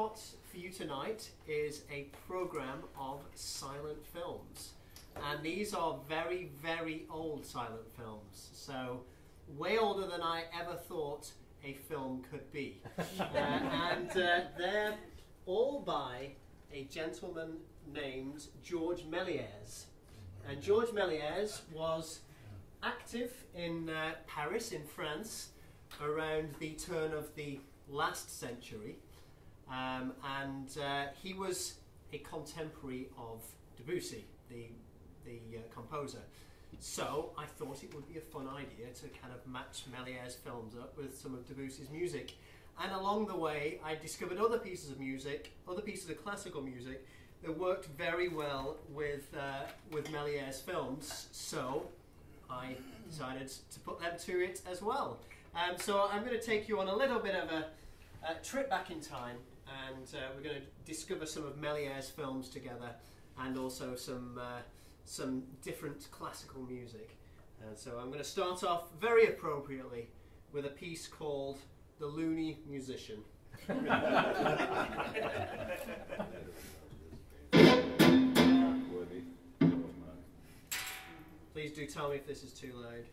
got for you tonight is a program of silent films. And these are very, very old silent films. So, way older than I ever thought a film could be. They're all by a gentleman named George Melies. And George Melies was active in Paris, in France, around the turn of the last century. He was a contemporary of Debussy, the composer. So I thought it would be a fun idea to kind of match Melies' films up with some of Debussy's music. And along the way, I discovered other pieces of music, other pieces of classical music that worked very well with Melies' films. So I decided to put them to it as well. So I'm going to take you on a little bit of a trip back in time, and we're going to discover some of Melies' films together, and also some different classical music. So I'm going to start off very appropriately with a piece called The Loony Musician. Please do tell me if this is too loud.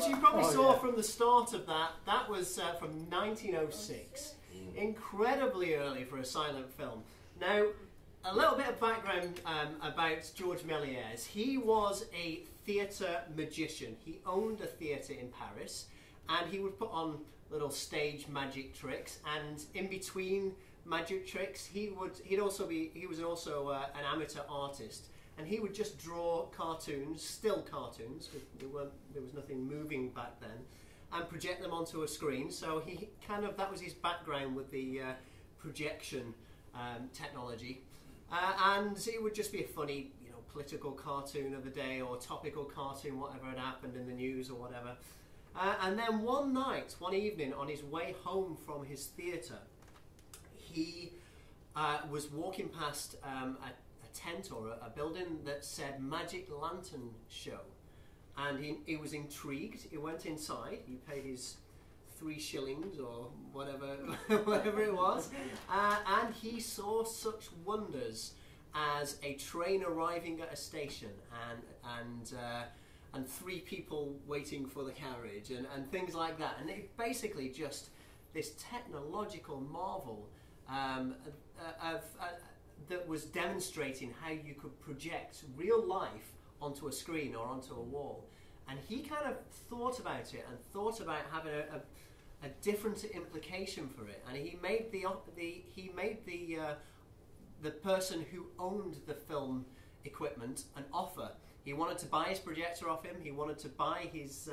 which you probably saw from the start of that. That was from 1906. Incredibly early for a silent film. Now, a little bit of background about George Melies. He was a theatre magician. He owned a theatre in Paris, and he would put on little stage magic tricks, and in between magic tricks he was also an amateur artist, and he would just draw cartoons, still cartoons, because there was nothing moving back then, and project them onto a screen. So he that was his background with the projection technology, and it would just be a funny, political cartoon of the day or topical cartoon, whatever had happened in the news or whatever. And then one evening, on his way home from his theatre, he was walking past a tent or a building that said Magic Lantern Show. And he was intrigued. He went inside, he paid his 3 shillings or whatever, whatever it was, and he saw such wonders as a train arriving at a station and 3 people waiting for the carriage and things like that. And it basically just this technological marvel that was demonstrating how you could project real life onto a screen or onto a wall. And he kind of thought about it and thought about having a different implication for it. And he made the person who owned the film equipment an offer. He wanted to buy his projector off him. He wanted to buy his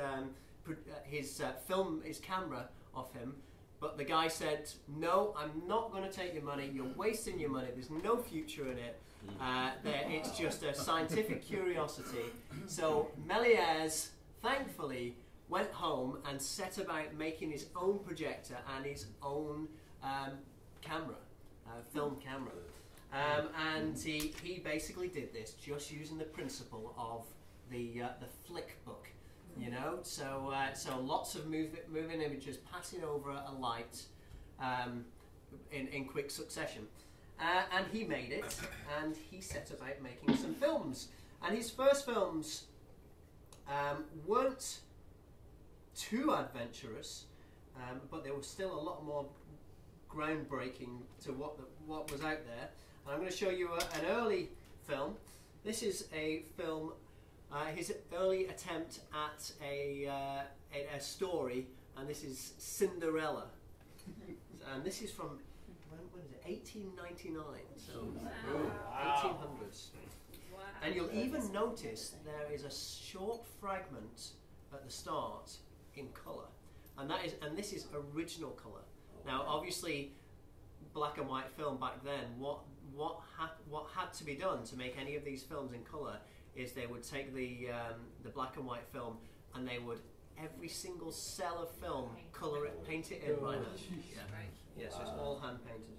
camera off him. But the guy said, "No, I'm not going to take your money. You're wasting your money. There's no future in it. It's just a scientific curiosity." So Melies, thankfully, went home and set about making his own projector and his own camera, film camera. And he basically did this just using the principle of the flick book, So lots of moving images passing over a light in quick succession. And he made it, and he set about making some films. And his first films weren't too adventurous, but they were still a lot more groundbreaking to what was out there. And I'm going to show you an early film. This is a film, his early attempt at a story, and this is Cinderella. And this is from, when is it? 1899, so 1800s. Wow. And you'll even notice there is a short fragment at the start in colour, and this is original colour. Now, obviously, black and white film back then, what had to be done to make any of these films in colour is they would take the black and white film, and they would, every single cell of film, colour it, paint it in by hand. Yeah. Yeah, so it's all hand painted.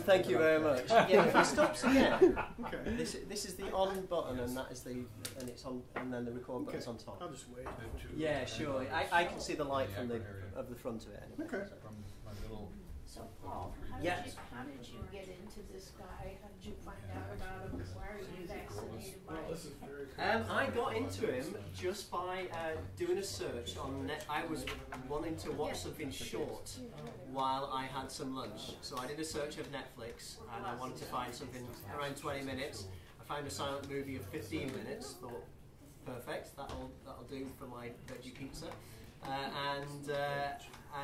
Thank you very much. Yeah, if it stops again, okay. This is the on button, and that is the it's on, and then the record button's on top. I'll just wait. Yeah, sure. I can see the light from the front of it anyway. Okay. So Paul, how did you get into this guy? How did you find out about him? Why are you fascinated by him? I got into him just by doing a search on net. I was wanting to watch something short while I had some lunch. So I did a search of Netflix and I wanted to find something around 20 minutes. I found a silent movie of 15 minutes, thought perfect, that'll do for my veggie pizza.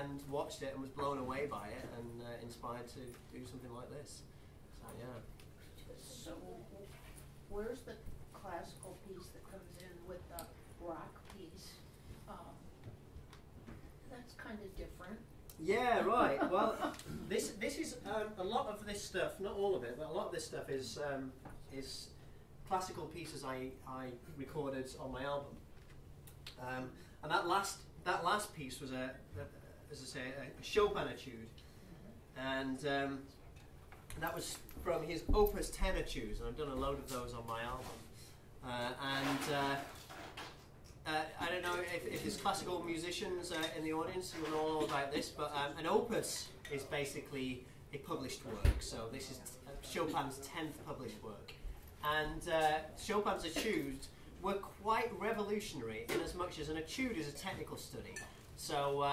And watched it and was blown away by it and inspired to do something like this. So yeah. So where's the classical piece that comes in with the rock piece? That's kind of different. Yeah, right. Well, this is a lot of this stuff, not all of it, but a lot of this stuff is classical pieces I recorded on my album. And that last piece was as I say, a Chopin etude, and that was from his Opus 10 etudes, and I've done a load of those on my album. I don't know if there's classical musicians in the audience who know all about this, but an opus is basically a published work. So this is Chopin's 10th published work, and Chopin's etudes were quite revolutionary in as much as an etude is a technical study. So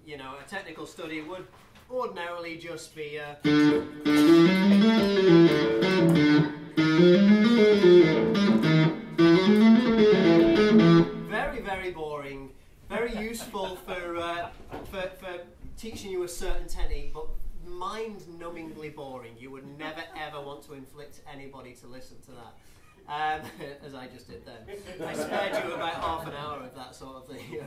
you know, a technical study would ordinarily just be very, very boring, very useful for teaching you a certain technique, but mind-numbingly boring. You would never ever want to inflict anybody to listen to that. As I just did then. I spared you about half an hour of that sort of thing.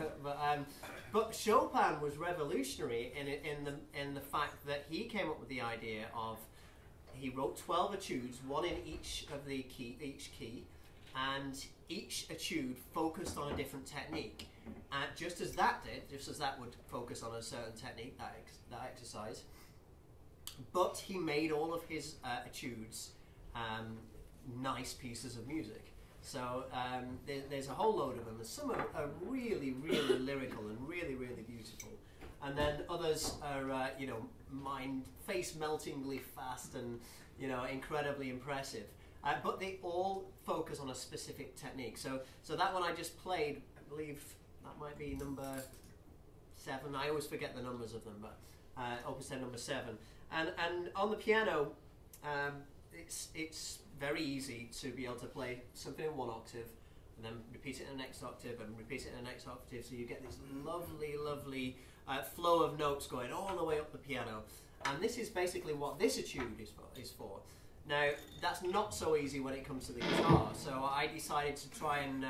But Chopin was revolutionary in the fact that he came up with the idea of, he wrote 12 etudes, one in each of the each key, and each etude focused on a different technique. And just as that would focus on a certain technique, that exercise. But he made all of his etudes nice pieces of music. So there's a whole load of them. Some are really, really lyrical and really, really beautiful. And then others are, you know, face-meltingly fast and, you know, incredibly impressive. But they all focus on a specific technique. So that one I just played, I believe that might be number 7. I always forget the numbers of them, but Opus 10 number 7. And on the piano, it's very easy to be able to play something in one octave and then repeat it in the next octave and repeat it in the next octave, so you get this lovely, lovely flow of notes going all the way up the piano. And this is basically what this etude is for. Now, that's not so easy when it comes to the guitar, so I decided to try and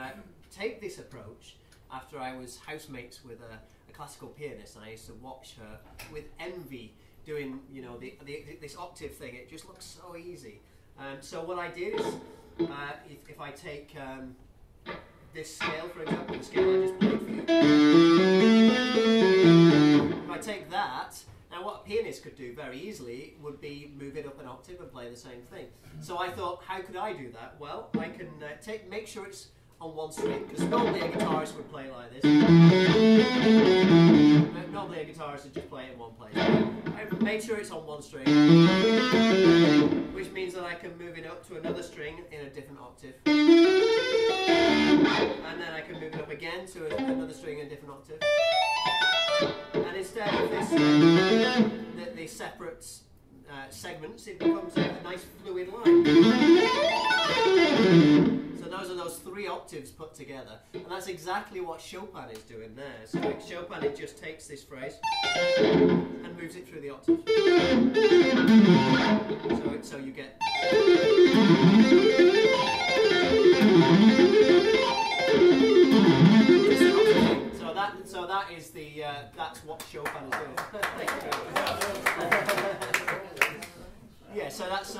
take this approach after I was housemates with a classical pianist, and I used to watch her with envy doing, you know, this octave thing. It just looks so easy. So what I did is, if I take this scale, for example, the scale I just played for you, if I take that, now Now what a pianist could do very easily would be move it up an octave and play the same thing. So I thought, how could I do that? Well, I can make sure it's on one string, because normally a guitarist would play like this. Normally a guitarist would just play it in one place. I made sure it's on one string, which means that I can move it up to another string in a different octave. And then I can move it up again to another string in a different octave. And instead of this, the separate segments, it becomes a nice fluid line. So those are those 3 octaves put together, and that's exactly what Chopin is doing there. So like Chopin, it just takes this phrase and moves it through the octaves. So you get. So that is the that's what Chopin is doing. Yeah, so that's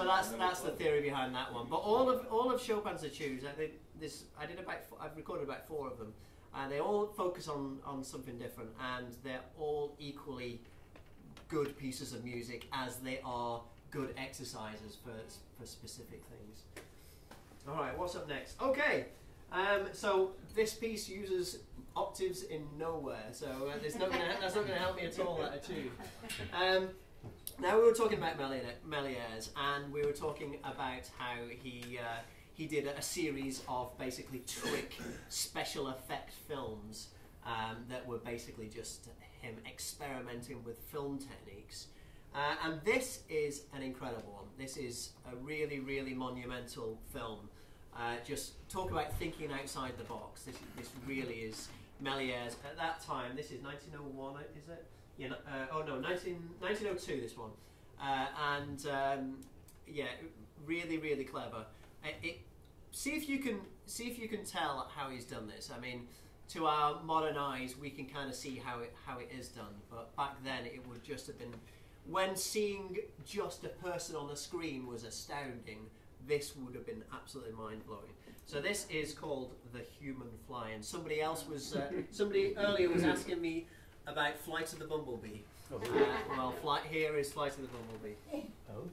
the theory behind that one. But all of Chopin's etudes, I've recorded about 4 of them, and they all focus on something different, and they're all equally good pieces of music as they are good exercises for specific things. All right, what's up next? Okay, so this piece uses octaves in nowhere, so that's not going to help me at all, that etude. Now we were talking about Melies, and we were talking about how he did a series of basically trick special effect films that were basically just him experimenting with film techniques. And this is an incredible one. This is a really, really monumental film. Just talk about thinking outside the box. This really is Melies at that time. This is 1901, is it? Yeah. 1902. This one, yeah, really, really clever. See if you can tell how he's done this. I mean, to our modern eyes, we can kind of see how it is done. But back then, it would just have been, when seeing just a person on the screen was astounding. This would have been absolutely mind-blowing. So this is called The Human Fly, and somebody earlier was asking me about Flight of the Bumblebee. Well, here is Flight of the Bumblebee. Oh.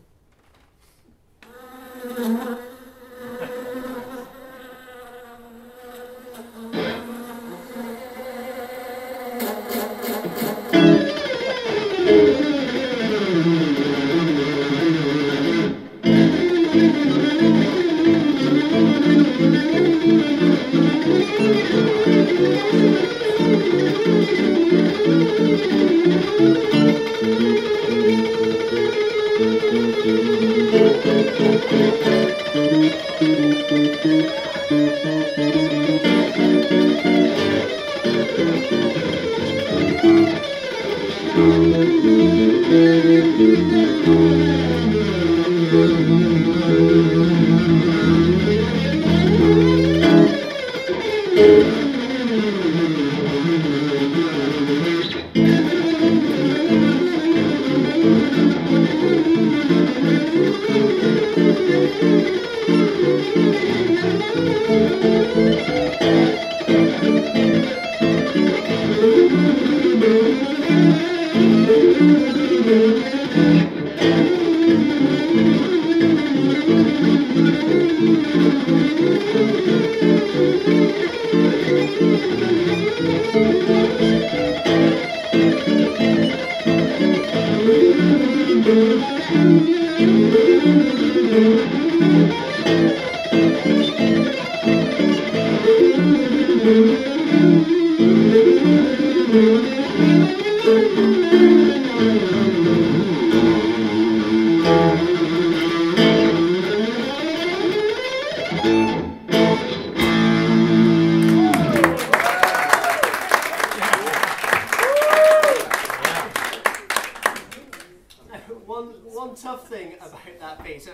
One tough thing about that piece,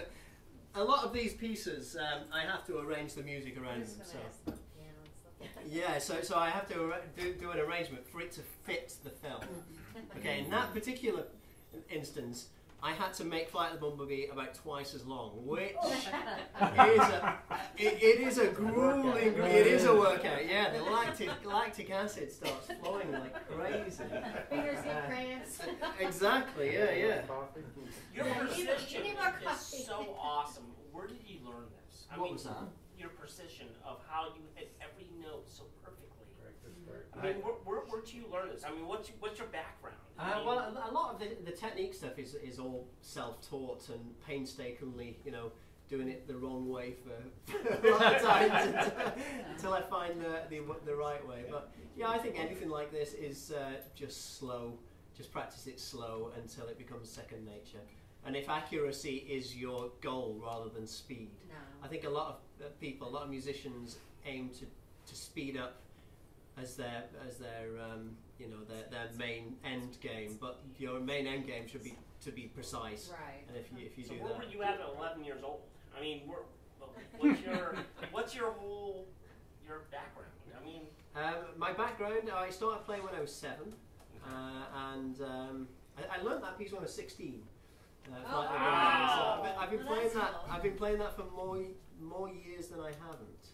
a lot of these pieces, I have to arrange the music around them. So. Yeah, so I have to do an arrangement for it to fit the film. Okay, in that particular instance, I had to make Flight of the Bumblebee about twice as long, which it is a grueling, it is a workout. Yeah, the lactic acid starts flowing like crazy. Fingers get cramps. Exactly. Yeah. Your precision is so awesome. Where did you learn this? What was that? Your precision of how you hit every note so perfectly. I mean, where did you learn this? I mean, what's your background? Well, a lot of the technique stuff is all self-taught and painstakingly, you know, doing it the wrong way for a lot of times until I find the right way. But yeah, I think anything like this is just slow. Just practice it slow until it becomes second nature. And if accuracy is your goal rather than speed, I think a lot of people, a lot of musicians aim to speed up as their you know, their main end game, but your main end game should be to be precise. Right. And if you so do where that, were you at 11 years old? I mean, what's your whole background? I mean, my background, I started playing when I was 7, and I learned that piece when I was 16. Wow. So I've been playing that. I've been playing that for more years than I haven't.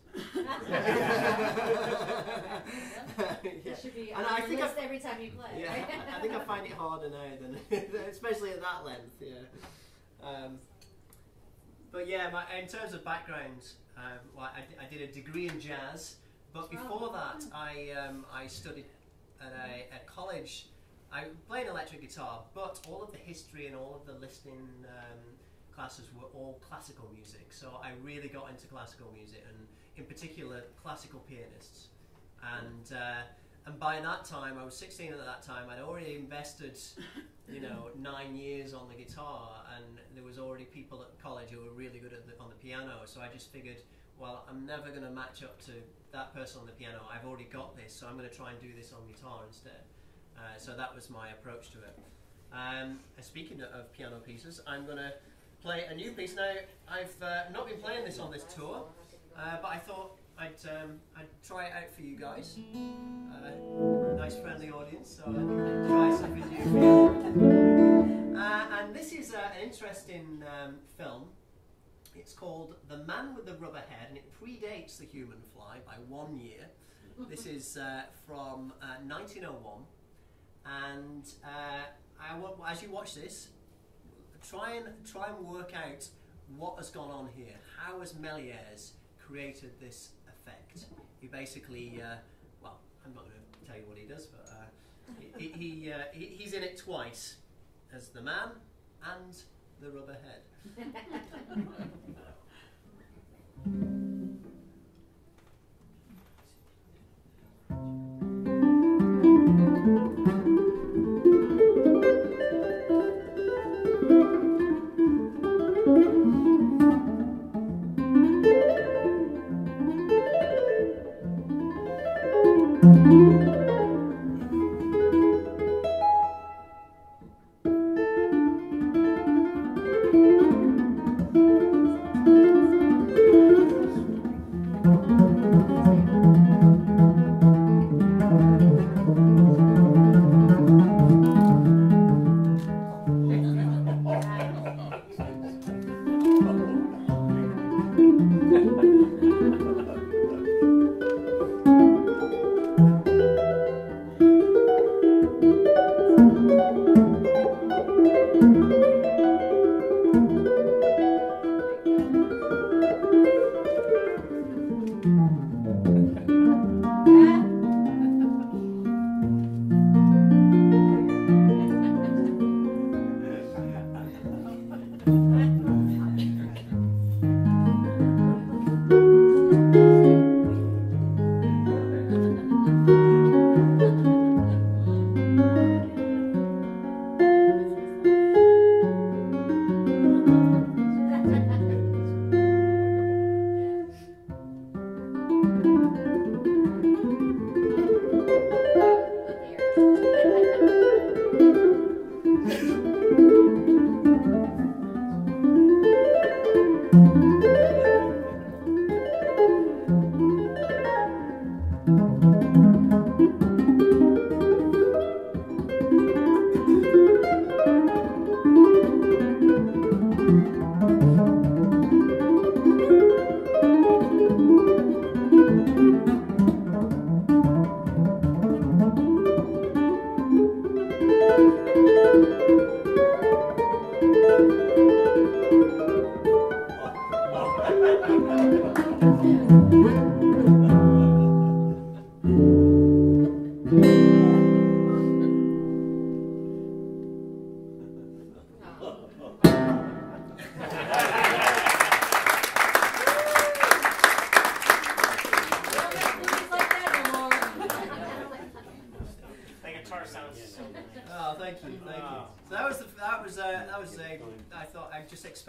It should be and on I your think list every time you play. Yeah, I think I find it harder now than, especially at that length. Yeah. But yeah, in terms of background, well, I did a degree in jazz, but before that, I studied at college. I played electric guitar, but all of the history and all of the listening classes were all classical music. So I really got into classical music, and in particular classical pianists. And by that time, I was 16 at that time. I'd already invested, you know, 9 years on the guitar, and there was already people at college who were really good on the piano. So I just figured, well, I'm never going to match up to that person on the piano. I've already got this, so I'm going to try and do this on guitar instead. So that was my approach to it. Speaking of piano pieces, I'm going to play a new piece. Now, I've not been playing this on this tour, but I thought I'd try it out for you guys. Nice friendly audience, so I'd try something new for you. And this is an interesting film. It's called The Man with the Rubber Head, and it predates The Human Fly by 1 year. This is from 1901. And as you watch this, try and work out what has gone on here. How has Melies created this effect? He basically, well, I'm not going to tell you what he does, but he's in it twice as the man and the rubber head.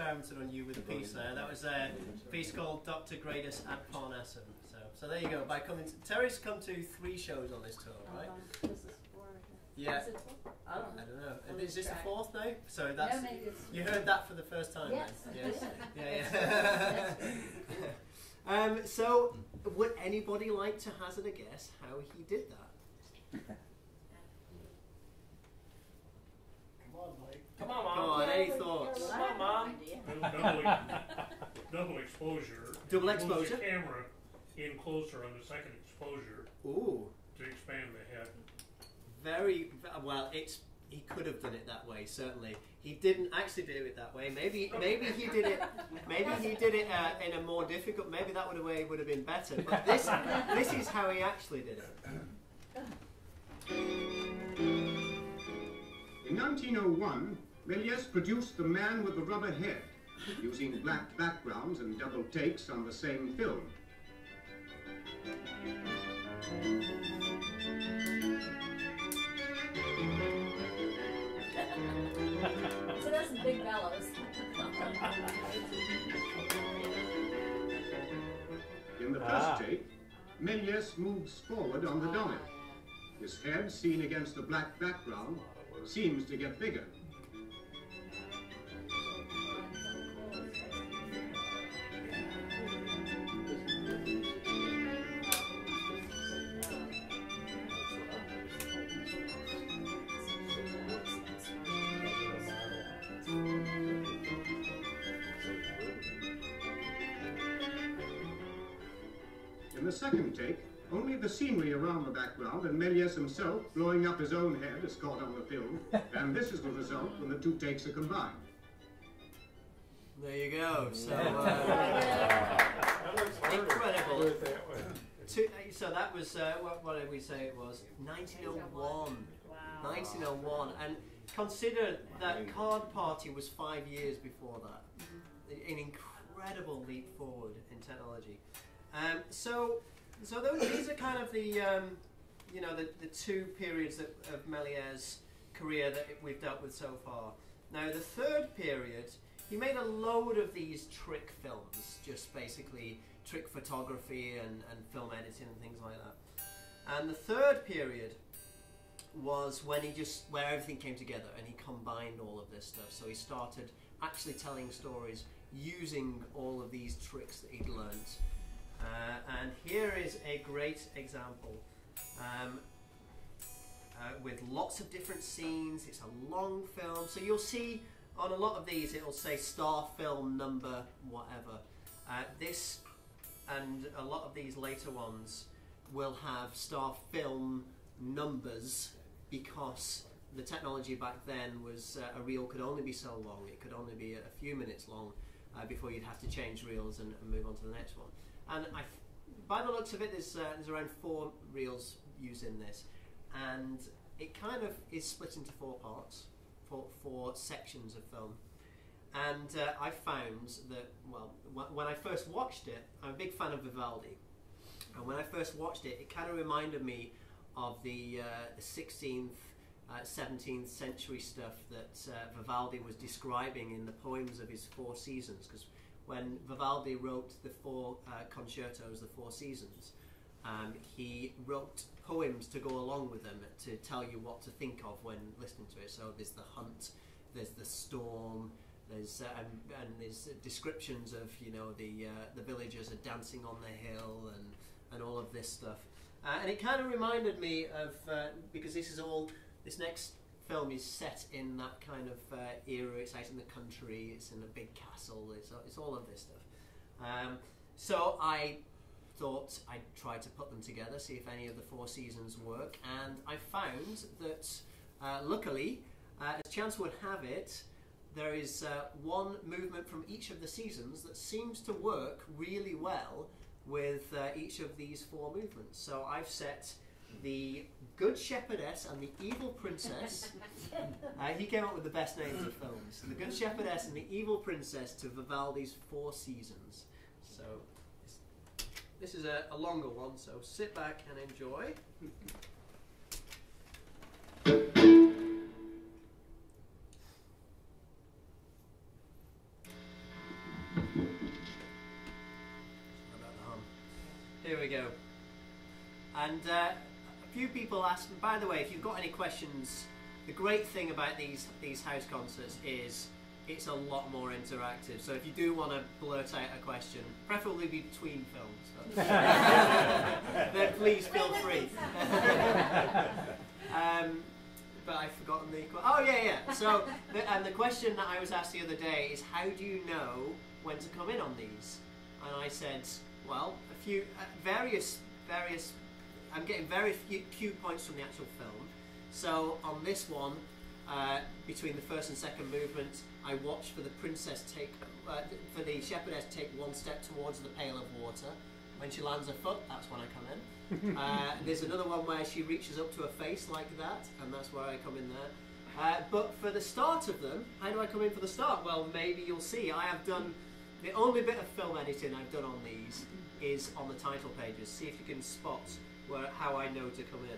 experimented on you with a piece there. That was a piece called Dr. Gradus ad Parnassum. So there you go. By coming, Terry's come to 3 shows on this tour, right? This is 4. Yeah. Is it 4? I don't know. Is this the 4th now? So that's No, maybe it's you heard that for the first time. Yes. Then? Yes. Yeah. So would anybody like to hazard a guess how he did that? Come on, Mom. Come on, any thoughts? Come on, Mom. Double exposure. Double Move exposure? the camera in closer on the second exposure Ooh. to expand the head. Very well. He could have done it that way. Certainly, he didn't actually do it that way. Maybe he did it. Maybe he did it in a more difficult. Maybe that way would have been better. But this is how he actually did it. In 1901, Melies produced The Man with the Rubber Head, using black backgrounds and double takes on the same film. So that's the big bellows. In the first take, Melies moves forward on the dolly. His head, seen against the black background, seems to get bigger. In the second take, only the scenery around the background and Melies himself blowing up his own head is caught on the film, and this is the result when the 2 takes are combined. There you go. So incredible. So that was what did we say it was? 1901. Wow. 1901, and consider that Card Party was 5 years before that. An incredible leap forward in technology. So these are kind of the the 2 periods of Melies' career that we've dealt with so far. Now the 3rd period, he made a load of these trick films, just basically trick photography and film editing and things like that. And the 3rd period was when where everything came together and he combined all of this stuff. So he started actually telling stories using all of these tricks that he'd learnt. And here is a great example with lots of different scenes. It's a long film, so you'll see on a lot of these it'll say star film number whatever. This and a lot of these later ones will have star film numbers because the technology back then was a reel could only be so long. It could only be a few minutes long before you'd have to change reels and move on to the next one. And by the looks of it, there's around 4 reels used in this, and it kind of is split into 4 parts, 4 sections of film. And I found that, well, when I first watched it, I'm a big fan of Vivaldi, and when I first watched it, it kind of reminded me of the 16th, 17th century stuff that Vivaldi was describing in the poems of his 4 seasons, because when Vivaldi wrote the 4 concertos, the 4 seasons, he wrote poems to go along with them to tell you what to think of when listening to it. So there's the hunt, there's the storm, there's and there's descriptions of the villagers are dancing on the hill and all of this stuff. And it kind of reminded me of because this next film is set in that kind of era. It's out in the country. It's in a big castle. It's all of this stuff. So I thought I'd try to put them together, see if any of the 4 seasons work, and I found that luckily, as chance would have it, there is one movement from each of the seasons that seems to work really well with each of these 4 movements. So I've set the Good Shepherdess and the Evil Princess. He came up with the best names of films. The Good Shepherdess and the Evil Princess to Vivaldi's 4 seasons. So this is a longer one, so sit back and enjoy. about the hum? Here we go. And a few people asked, by the way, if you've got any questions, the great thing about these house concerts is it's a lot more interactive. So if you do want to blurt out a question, preferably between films, then please feel free. But I've forgotten the question. Oh yeah. So the question that I was asked the other day is, how do you know when to come in on these? And I said, well, a few various. I'm getting very few cue points from the actual film. So on this one, between the first and second movement, I watch for the princess for the shepherdess take one step towards the pail of water. When she lands her foot, that's when I come in. There's another one where she reaches up to her face like that, and that's where I come in there. But for the start of them, how do I come in for the start? Well, maybe you'll see. I have done, the only bit of film editing I've done on these is on the title pages. See if you can spot how I know to come in.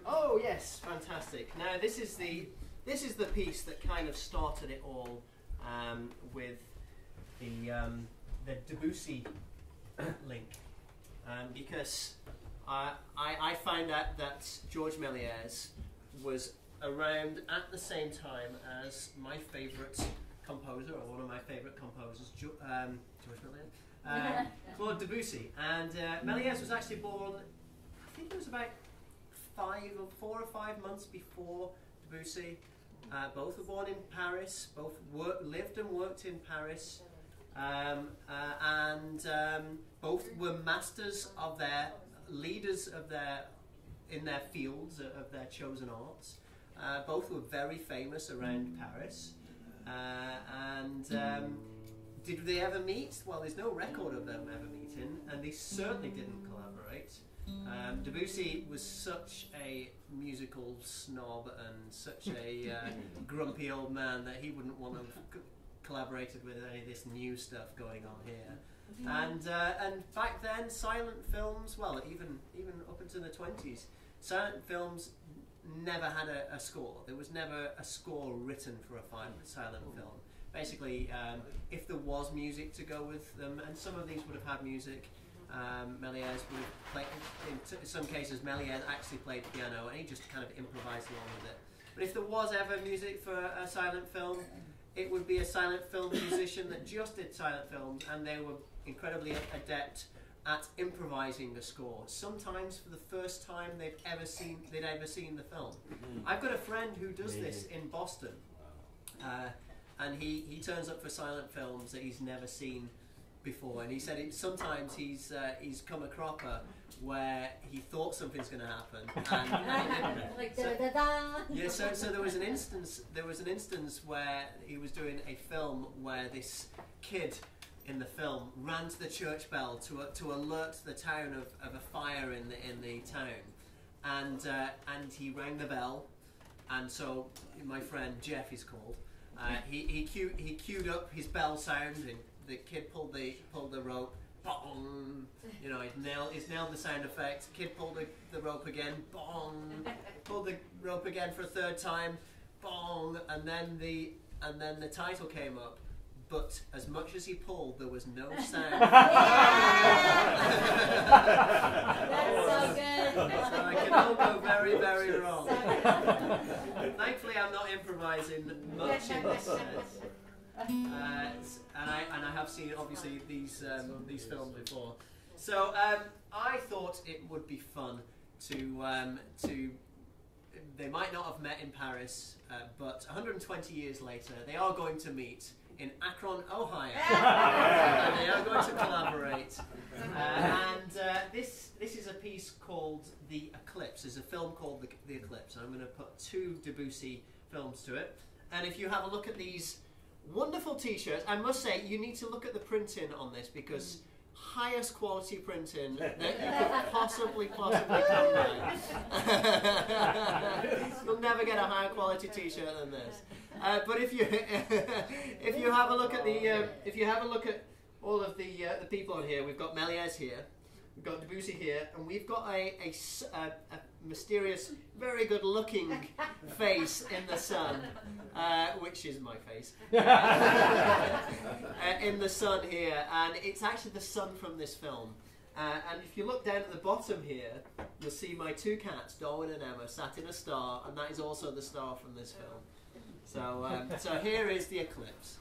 Oh yes, fantastic. Now this is the piece that kind of started it all, with the Debussy link, because I found out that George Melies was around at the same time as my favourite composer, or one of my favourite composers, George Melies, Claude Debussy. And Melies was actually born, I think it was about 4 or 5 months before Debussy. Both were born in Paris, both lived and worked in Paris, and both were masters of leaders in their fields of their chosen arts. Both were very famous around Paris, and did they ever meet? Well, there's no record of them ever meeting, and they certainly didn't collaborate. Debussy was such a musical snob and such a grumpy old man that he wouldn't want to have collaborated with any of this new stuff going on here. And back then, silent films, well, even up into the 20s, silent films never had a score. There was never a score written for a silent film. Basically, if there was music to go with them, and some of these would have had music, Melies would have played, in some cases Melies actually played piano and he just kind of improvised along with it. But if there was ever music for a silent film, it would be a silent film musician that just did silent films, and they were incredibly adept at improvising the score. Sometimes for the first time they'd ever seen the film. I've got a friend who does this in Boston, and he turns up for silent films that he's never seen before, and he said sometimes he's come a cropper where he thought something's going to happen and he didn't. Like da-da-da. Yeah, so there was an instance where he was doing a film where this kid in the film ran to the church bell to alert the town of a fire in the town, and he rang the bell, and so my friend Jeff is called. He queued up his bell sound, and the kid pulled the rope. Bong! You know, he's nailed the sound effect. Kid pulled the rope again. Bong! Pulled the rope again for a third time. Bong! And then the title came up. But as much as he pulled, there was no sound. That's so good. So it can all go very, very wrong. Thankfully, I'm not improvising much in this sense. And I have seen obviously these films before, so I thought it would be fun to they might not have met in Paris, but 120 years later they are going to meet in Akron, Ohio, and they are going to collaborate. This is a piece called The Eclipse. There's a film called The Eclipse, and I'm going to put 2 Debussy films to it. And if you have a look at these wonderful t-shirts, I must say you need to look at the printing on this, because highest quality printing that you could possibly come by. You'll never get a higher quality t-shirt than this. But if you have a look at all of the people on here, we've got Melies here, we've got Debussy here, and we've got a mysterious, very good-looking face in the sun, which is my face, in the sun here, and it's actually the sun from this film. And if you look down at the bottom here, you'll see my 2 cats, Darwin and Emma, sat in a star, and that is also the star from this film. So here is The Eclipse.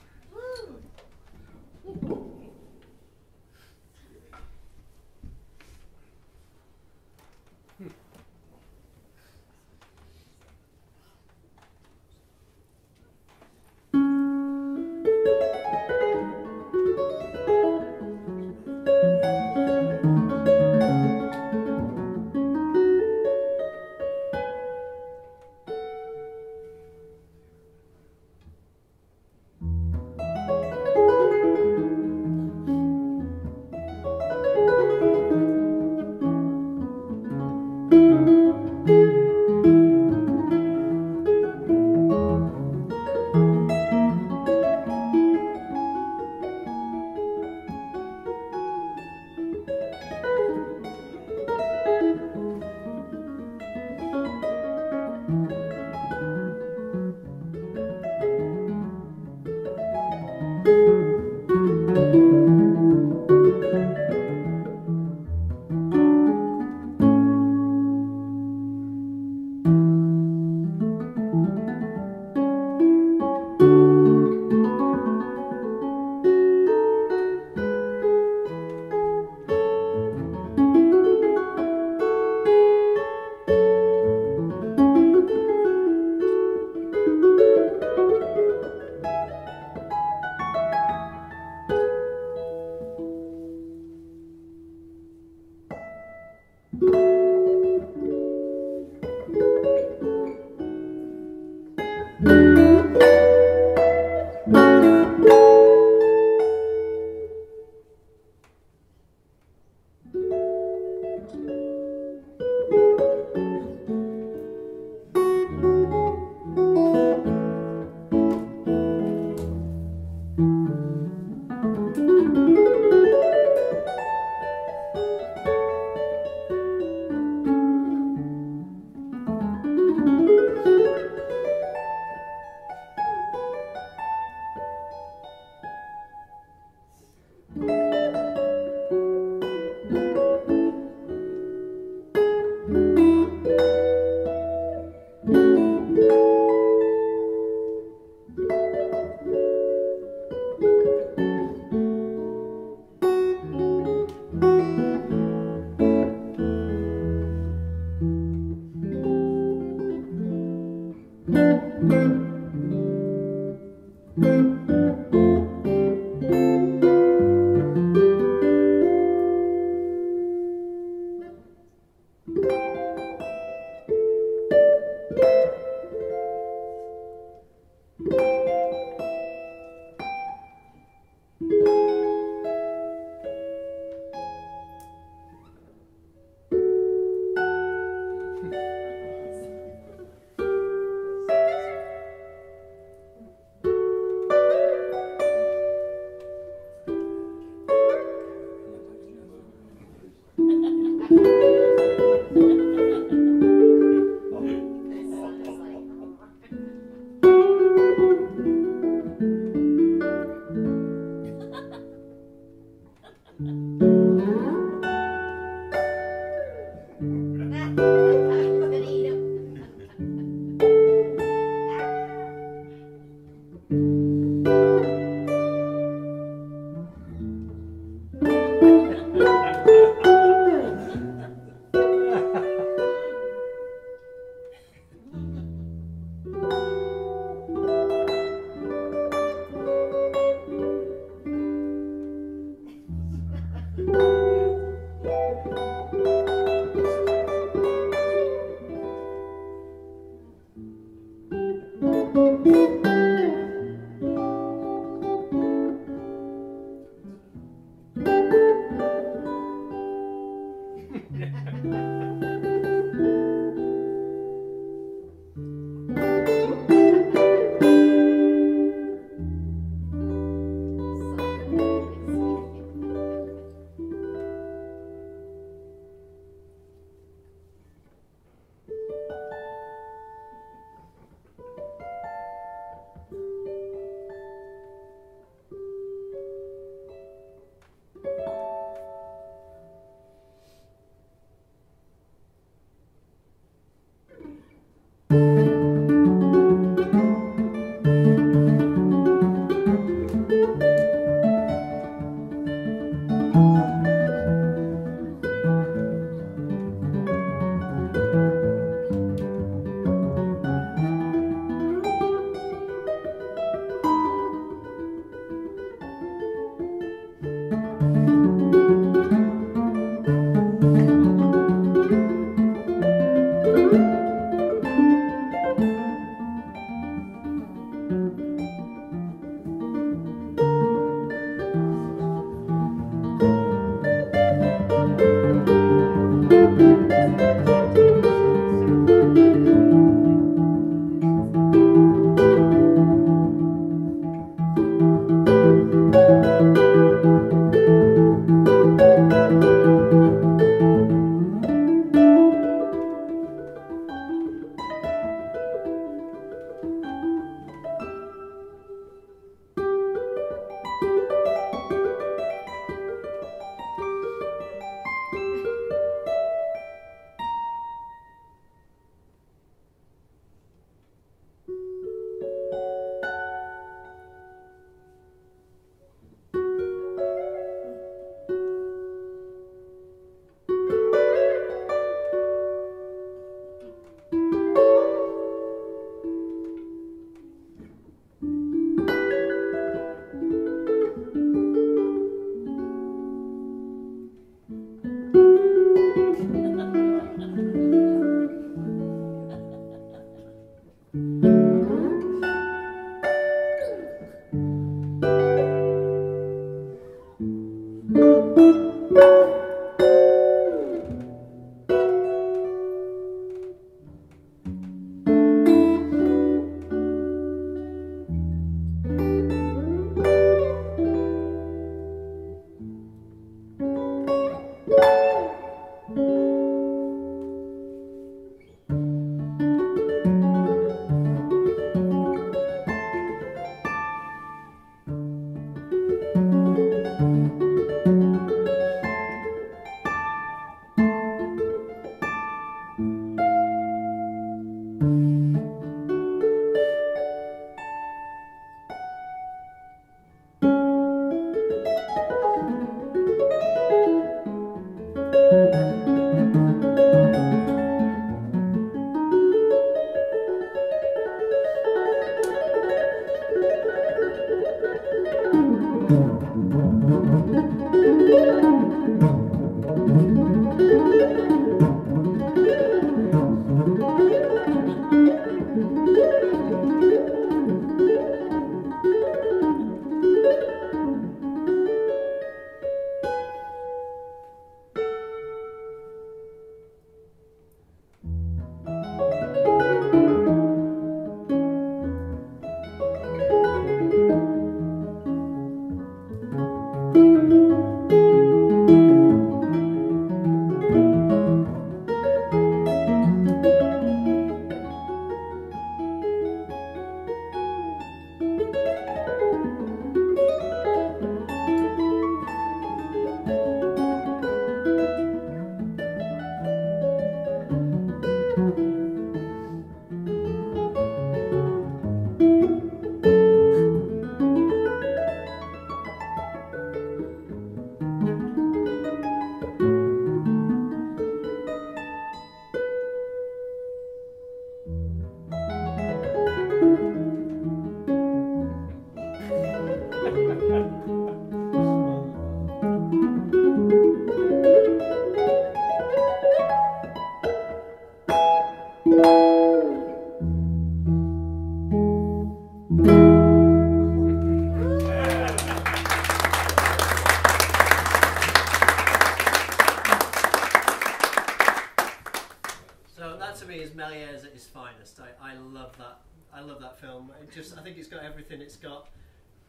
Melies at his finest. I love that. I love that film. I think it's got everything. It's got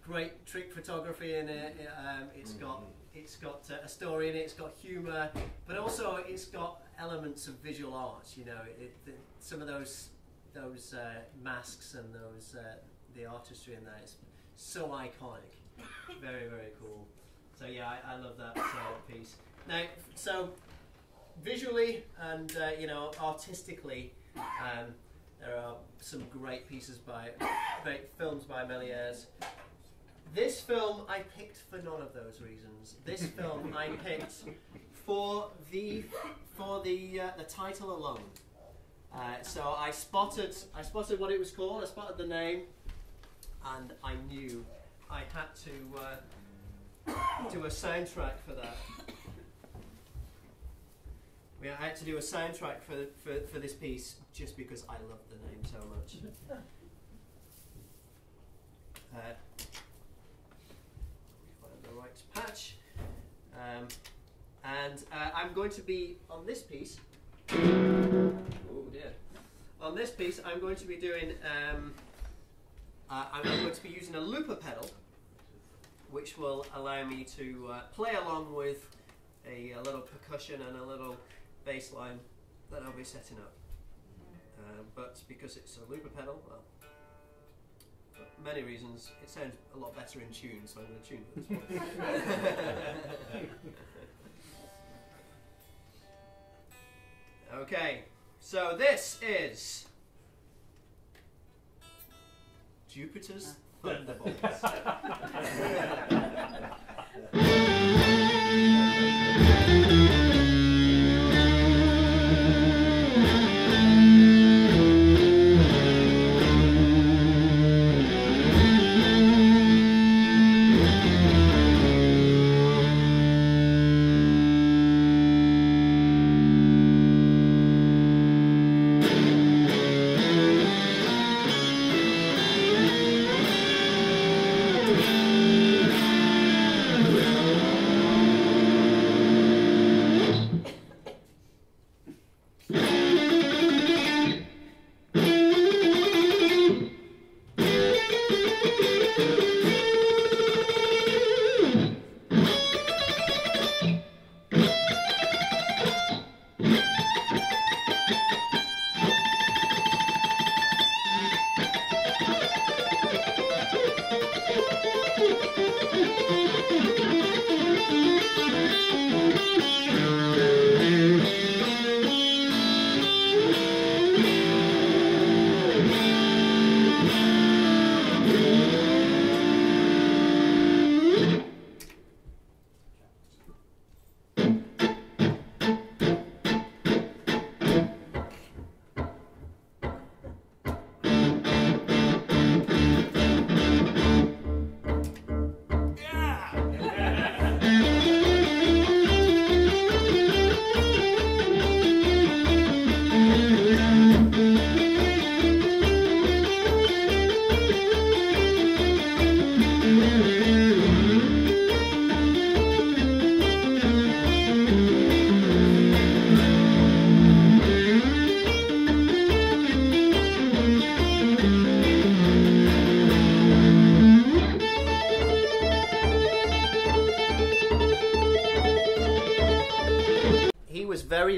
great trick photography in it. It's got a story in it. It's got humour, but also it's got elements of visual art. You know, some of those masks and the artistry in there is so iconic. Very, very cool. So yeah, I love that piece. Now, so visually and artistically, there are some great films by Melies. This film I picked for none of those reasons. This film I picked for the title alone. So I spotted what it was called. I spotted the name, and I knew I had to do a soundtrack for that. I had to do a soundtrack for this piece just because I love the name so much. Find the right patch, and I'm going to be on this piece. Oh dear! On this piece, I'm going to be doing. I'm going to be using a looper pedal, which will allow me to play along with a little percussion and a little bass line that I'll be setting up. But because it's a looper pedal, well, for many reasons, it sounds a lot better in tune, so I'm going to tune for this one. Okay, so this is Jupiter's Thunderbolts.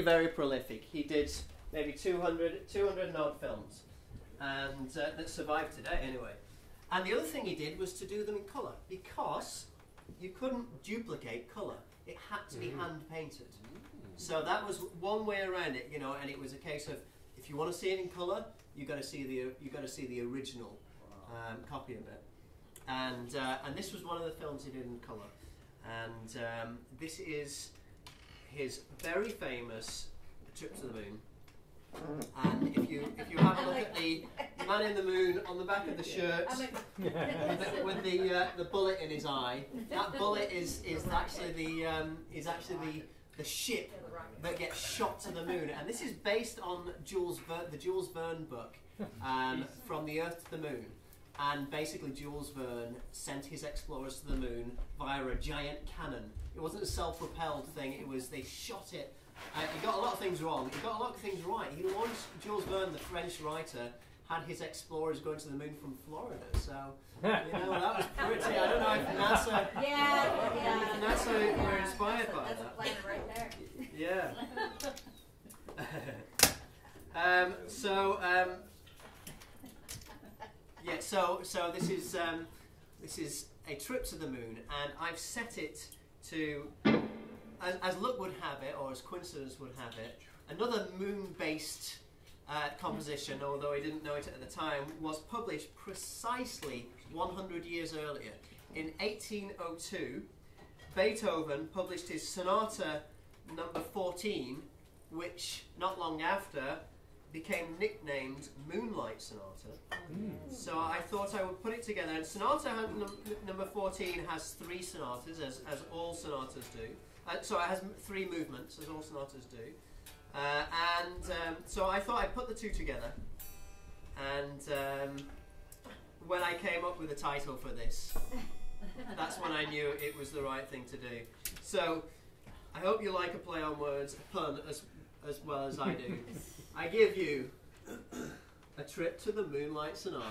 very prolific. He did maybe 200 and odd films, and that survive today anyway. And the other thing he did was to do them in colour, because you couldn't duplicate colour. It had to be hand painted. So that was one way around it, you know. And it was a case of, if you want to see it in colour, you got to see the original copy of it. And this was one of the films he did in colour. And this is his very famous Trip to the Moon. And if you have a look at the man in the moon on the back of the shirt with the bullet in his eye, that bullet is actually the ship that gets shot to the moon. And this is based on the Jules Verne book, From the Earth to the Moon. And basically Jules Verne sent his explorers to the moon via a giant cannon. It wasn't a self-propelled thing, it was they shot it. He got a lot of things wrong. He got a lot of things right. Jules Verne, the French writer, had his explorers going to the moon from Florida. So, you know, that was pretty. I don't know if NASA, if NASA were inspired by that. That's a planet right there. Yeah. So this is a trip to the moon, and I've set it to, as luck would have it, or as coincidence would have it, another moon-based composition, although I didn't know it at the time, was published precisely 100 years earlier. In 1802, Beethoven published his Sonata number 14, which not long after became nicknamed Moonlight Sonata. So I thought I would put it together. And Sonata number 14 has 3 sonatas, as all sonatas do. So it has 3 movements, as all sonatas do. So I thought I'd put the 2 together. And when I came up with a title for this, that's when I knew it was the right thing to do. So I hope you like a play on words, a pun as well as I do. I give you A Trip to the Moonlight Sonata.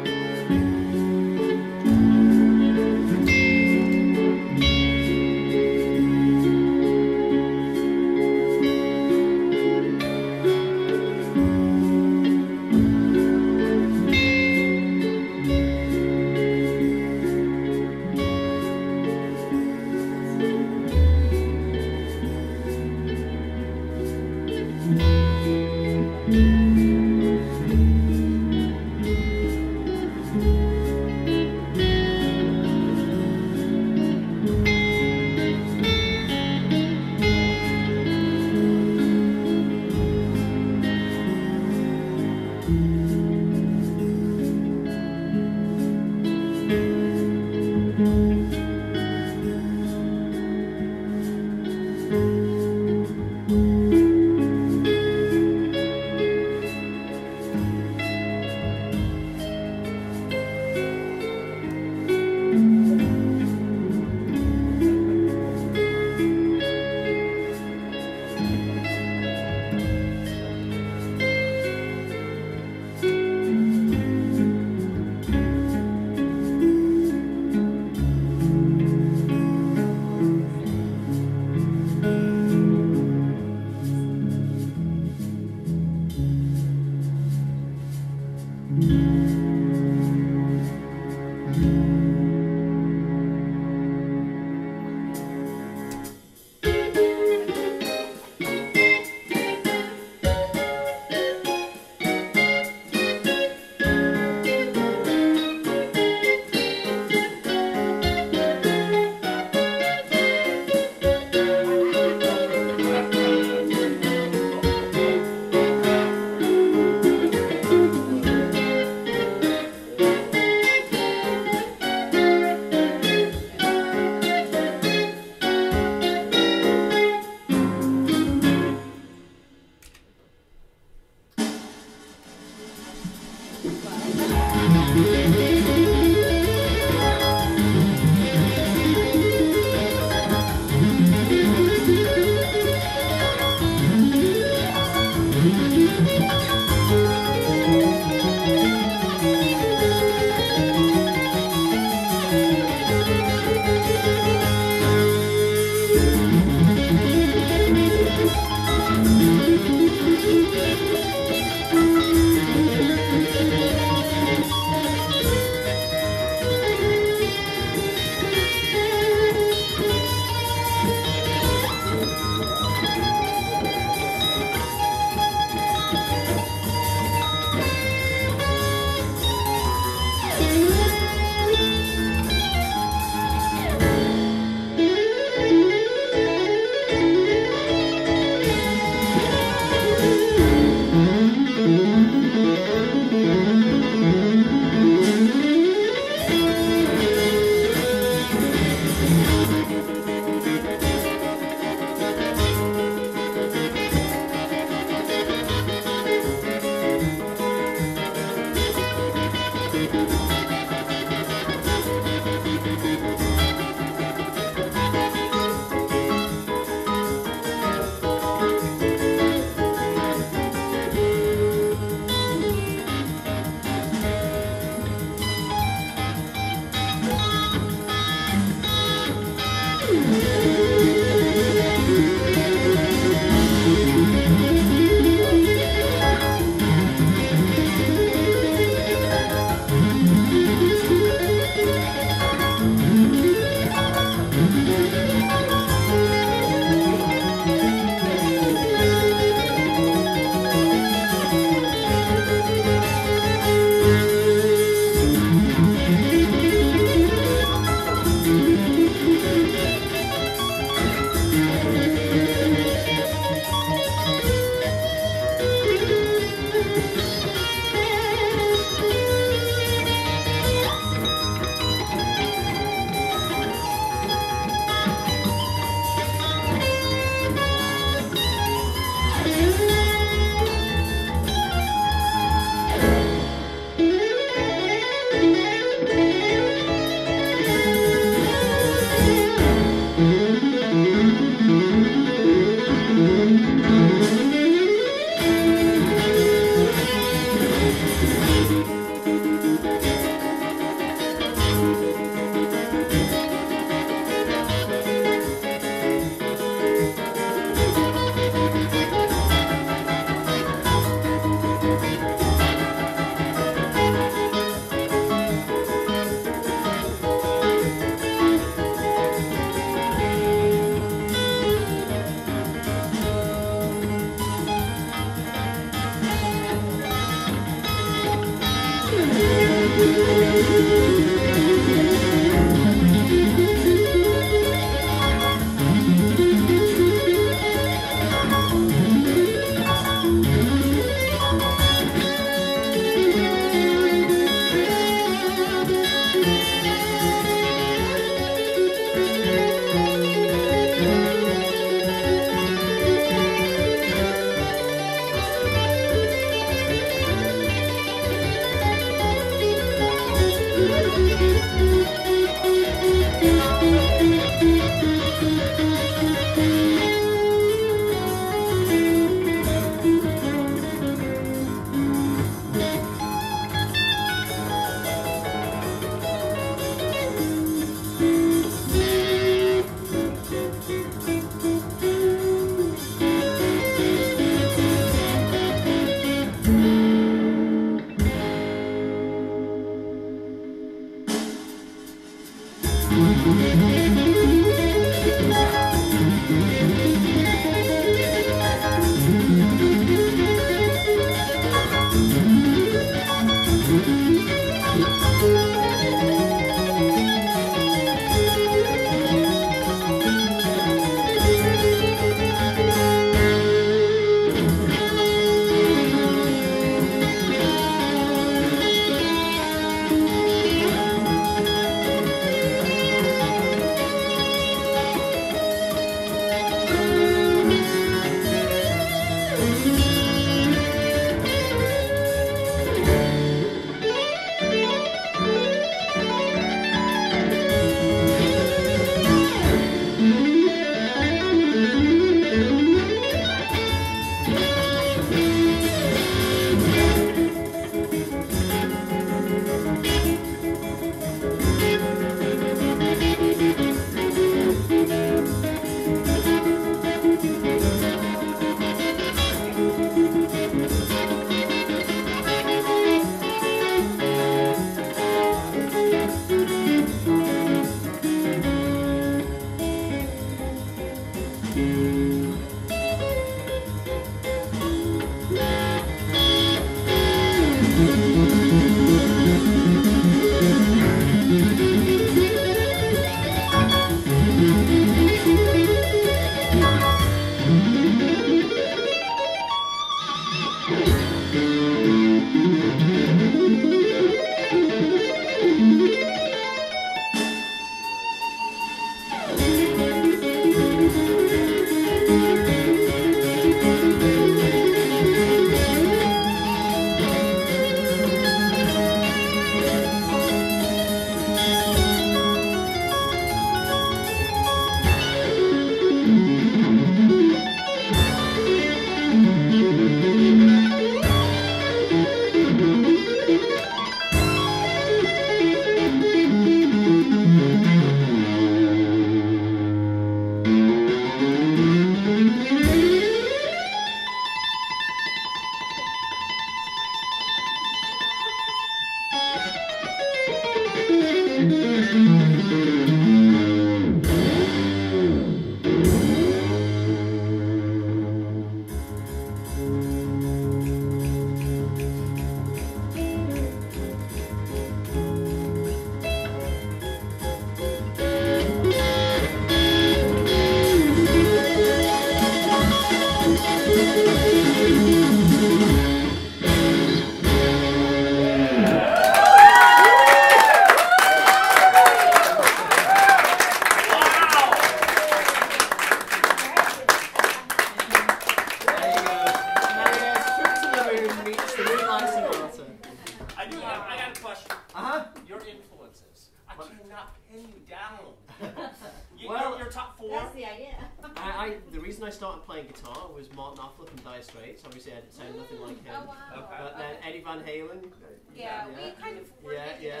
The reason I started playing guitar was Martin Knopfler from Dire Straits. Obviously, I sound nothing like him. Oh, wow. Okay. But then Eddie Van Halen. Yeah, we kind of were Yeah.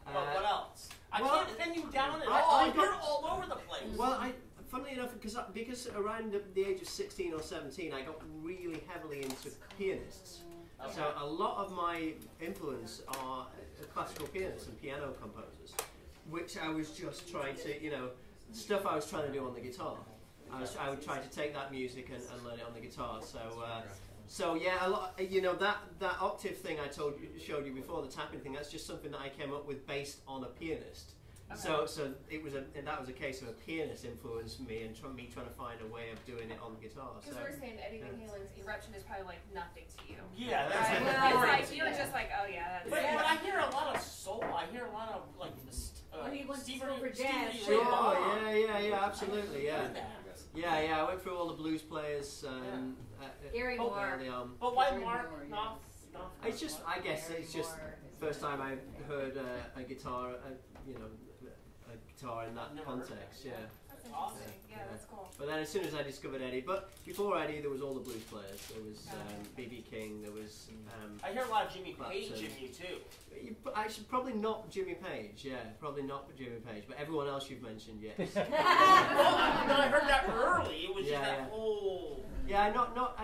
But what else? I well, can't pin you down at I all. got- You're all over the place. Well, funnily enough, because around the age of 16 or 17, I got really heavily into pianists. Okay. So a lot of my influence are classical pianists and piano composers, which I was just trying to, stuff I was trying to do on the guitar. I would try to take that music and learn it on the guitar. So So yeah, a lot. You know that octave thing I showed you before, the tapping thing. That's just something that I came up with based on a pianist. Okay. So it was that was a case of a pianist influenced me and me trying to find a way of doing it on the guitar. Because we're saying Eddie Van Halen's Eruption is probably like nothing to you. Yeah, that's right. Well, it's like you're just like, oh yeah, that's. But I hear a lot of soul. I hear a lot of like. He went to Stevie, school for jazz. Sure, yeah, absolutely, yeah. Yeah, I went through all the blues players. Gary Moore. But why Mark? Not. It's just, I guess, it's just first time I heard a guitar, you know, a guitar in that context. Yeah. That's interesting. Yeah, that's cool. But then as soon as I discovered Eddie, but before Eddie, there was all the blues players. There was B.B. King. There was. I hear a lot of Jimmy Page in you too. Actually, probably not Jimmy Page. Yeah, probably not Jimmy Page. But everyone else you've mentioned, yes. Well, I heard that early. It was just that whole. Yeah,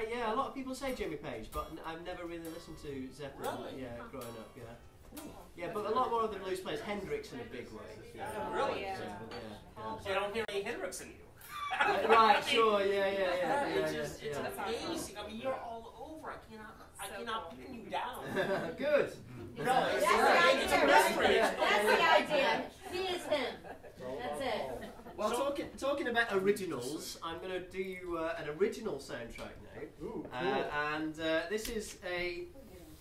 yeah. A lot of people say Jimmy Page, but I've never really listened to Zeppelin. Really? Yeah, growing up. Yeah. Yeah, but a lot more of the blues players. Hendrix in a big way. Yeah. Really? Yeah. So I don't hear any Hendrix in you. Right, sure, yeah. It's amazing. I mean, you're all over. I cannot pin you down. Good. No, That's the idea. He is him. That's it. Well, talking about originals, I'm going to do you an original soundtrack now. Ooh, and this is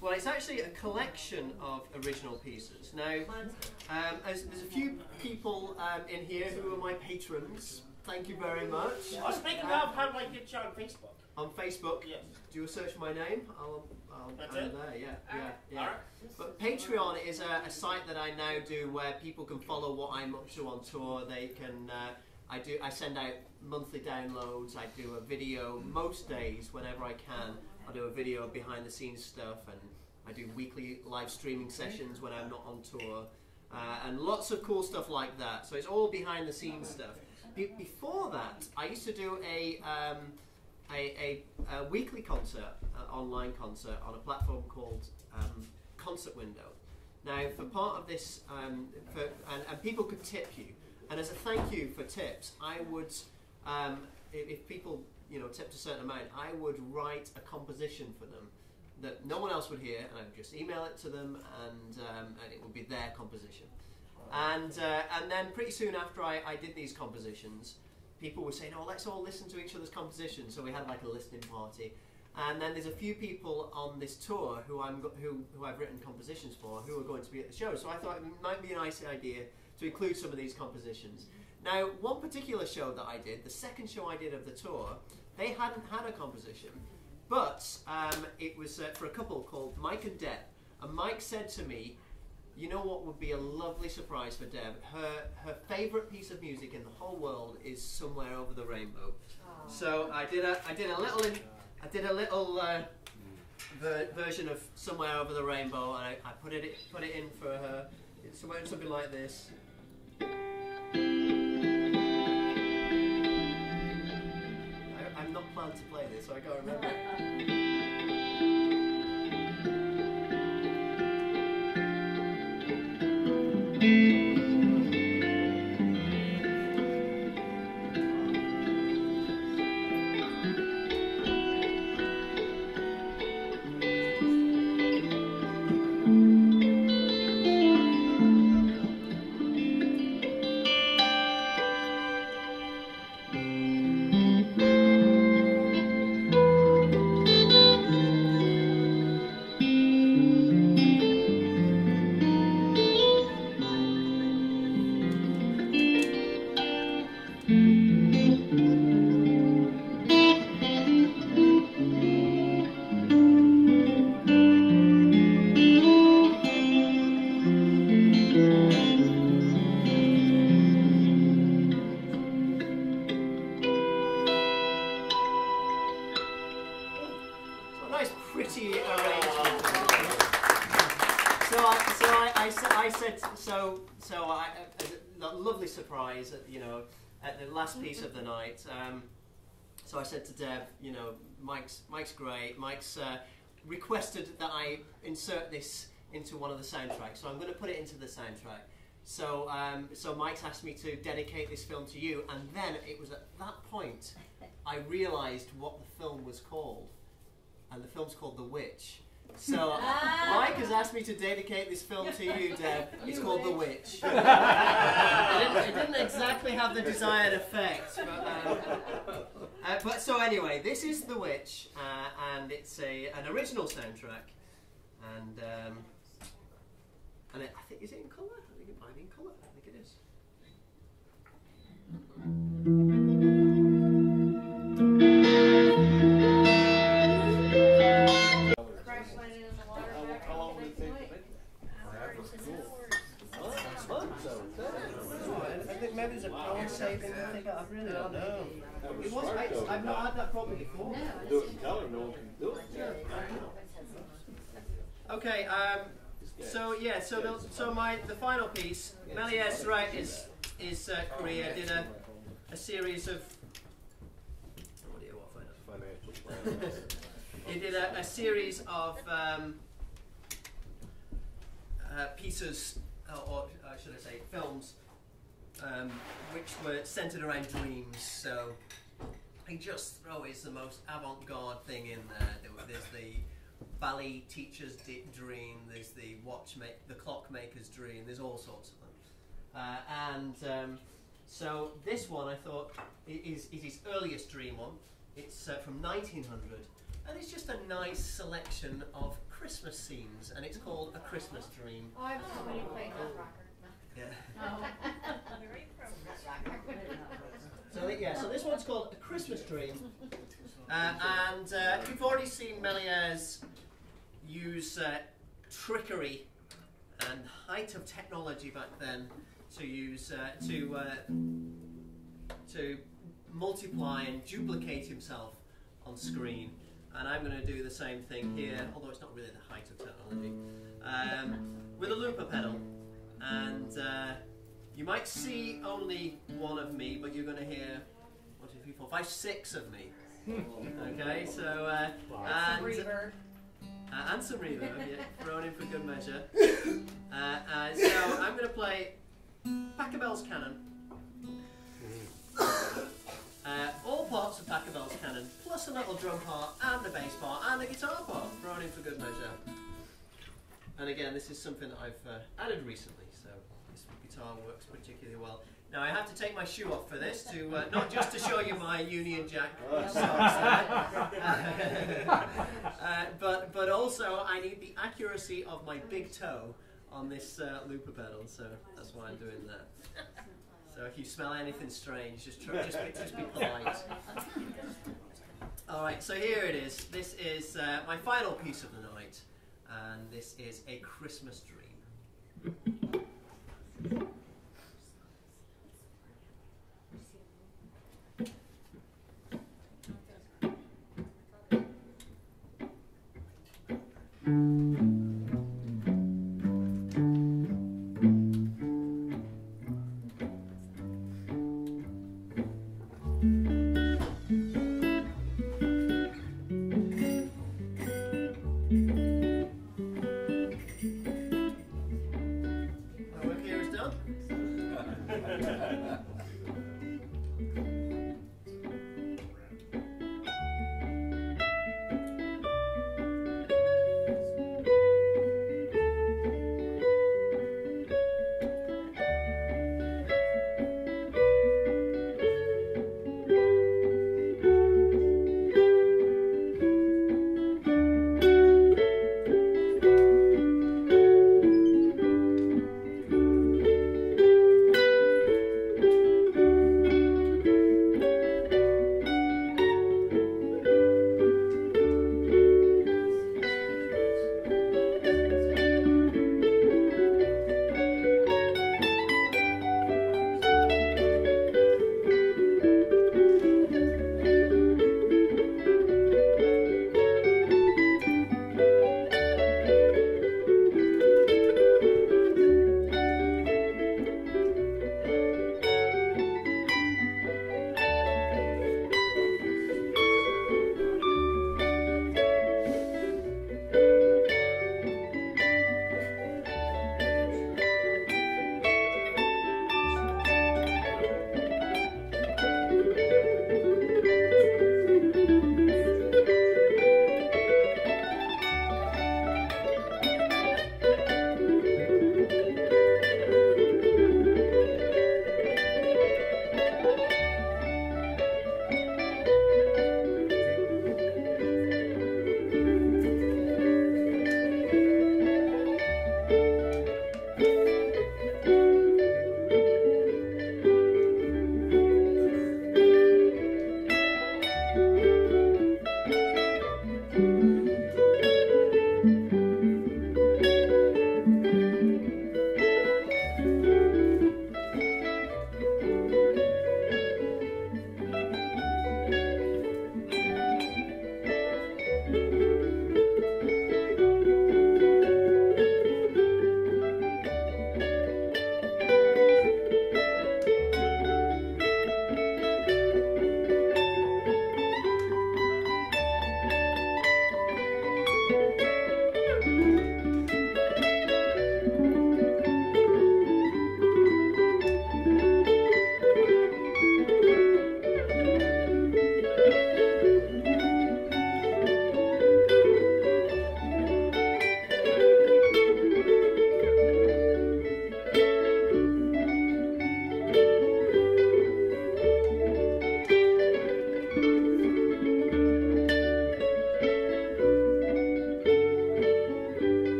well, it's actually a collection of original pieces. Now, there's a few people in here who are my patrons. Thank you very much. Speaking of, how do I get you on Facebook? On Facebook, yes. Do a search for my name. I'm there. Yeah. All right. But Patreon is a site that I now do where people can follow what I'm up to on tour. They can. I send out monthly downloads. I do a video most days whenever I can. I do a video of behind the scenes stuff, and I do weekly live streaming sessions when I'm not on tour, and lots of cool stuff like that. So it's all behind the scenes stuff. Before that, I used to do a weekly concert, online concert on a platform called Concert Window. Now, for part of this, and people could tip you, and as a thank you for tips, I would, if people tipped a certain amount, I would write a composition for them that no one else would hear, and I would just email it to them, and it would be their composition. And then pretty soon after I did these compositions, people were saying, "Oh, let's all listen to each other's compositions." So we had like a listening party. And then there's a few people on this tour who I've written compositions for who are going to be at the show. So I thought it might be a nice idea to include some of these compositions. Now, one particular show that I did, the second show I did of the tour, they hadn't had a composition, but it was for a couple called Mike and Deb. And Mike said to me, "You know what would be a lovely surprise for Deb? Her favourite piece of music in the whole world is Somewhere Over the Rainbow." Aww. So I did a little version of Somewhere Over the Rainbow, and I put it in for her. It's something like this. I'm not planned to play this, so I can't remember. Surprise at the last piece of the night. So I said to Deb, Mike's great. Mike's requested that I insert this into one of the soundtracks, so I'm going to put it into the soundtrack. So Mike's asked me to dedicate this film to you, and then it was at that point I realised what the film was called, and the film's called The Witch. So Mike has asked me to dedicate this film to you, Deb. It's called The Witch. It didn't exactly have the desired effect. But so anyway, this is The Witch, and it's an original soundtrack. And I think, is it in colour? I think it might be in colour. I think it is. I think maybe there's a power saving thing. I really don't know. It was. I've not had that problem before. Do it in colour, no one can do it. Okay. So yeah. So the final piece, Melies throughout his career did a series of. Financial plans. He did a series of pieces, or should I say, films, which were centered around dreams. So he just throws the most avant-garde thing in there. There's the ballet teacher's dream. There's the clockmaker's dream. There's all sorts of them. So this one I thought is his earliest dream one. It's from 1900, and it's just a nice selection of Christmas scenes, and it's called A Christmas Dream. Oh, I've somebody playing that rocker. Yeah. Oh. So this one's called A Christmas Dream, and you've already seen Melies use trickery and height of technology back then to use to multiply and duplicate himself on screen, and I'm going to do the same thing here, although it's not really the height of technology, with a looper pedal. And you might see only one of me, but you're going to hear 1, 2, 3, 4, 5, 6 of me. Okay, so and some reverb, yeah, thrown in for good measure. So I'm going to play Pachelbel's Canon. All parts of Pachelbel's Canon, plus a little drum part, and a bass part, and a guitar part, thrown in for good measure. And again, this is something that I've added recently, so this guitar works particularly well. Now I have to take my shoe off for this, to not just to show you my Union Jack socks, but also I need the accuracy of my big toe on this looper pedal, so that's why I'm doing that. So if you smell anything strange, just be polite. All right, so here it is. This is my final piece of the night, and this is A Christmas Dream.